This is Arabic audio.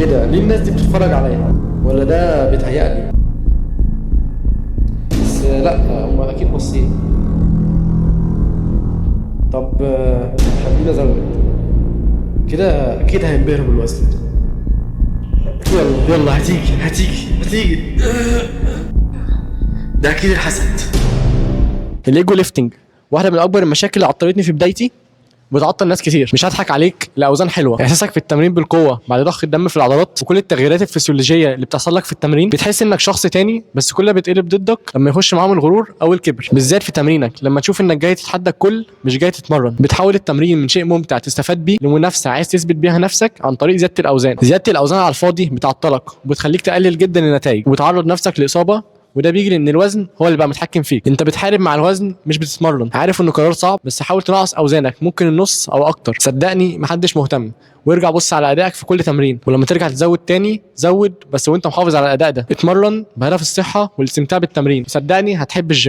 ايه ده؟ ليه الناس دي بتتفرج عليا؟ ولا ده بيتهيألي؟ بس لا، هم اكيد باصين. طب خلينا ازود كده، اكيد هينبهروا بالوزن. يلا يلا، هتيجي. ده اكيد الحسد. الليجو ليفتنج واحده من اكبر المشاكل اللي عطلتني في بدايتي، بتعطل ناس كتير. مش هضحك عليك، الاوزان حلوه، احساسك في التمرين بالقوه بعد ضخ الدم في العضلات وكل التغييرات الفسيولوجيه اللي بتحصل لك في التمرين، بتحس انك شخص تاني، بس كل ده بيتقلب ضدك لما يخش معاهم الغرور او الكبر، بالذات في تمرينك لما تشوف انك جاي تتحدى الكل مش جاي تتمرن. بتحول التمرين من شيء ممتع تستفاد بيه لمنافسه عايز تثبت بيها نفسك عن طريق زياده الاوزان على الفاضي بتعطلك وبتخليك تقلل جدا النتائج وتعرض نفسك لاصابه، وده بيجي لان الوزن هو اللي بقى متحكم فيك. انت بتحارب مع الوزن مش بتتمرن. عارف انه قرار صعب، بس حاول تنقص اوزانك ممكن النص او اكتر. صدقني محدش مهتم. وارجع بص على ادائك في كل تمرين، ولما ترجع تزود تاني زود، بس وانت محافظ على الاداء ده. اتمرن بهدف الصحه والاستمتاع بالتمرين، صدقني هتحب الجيم.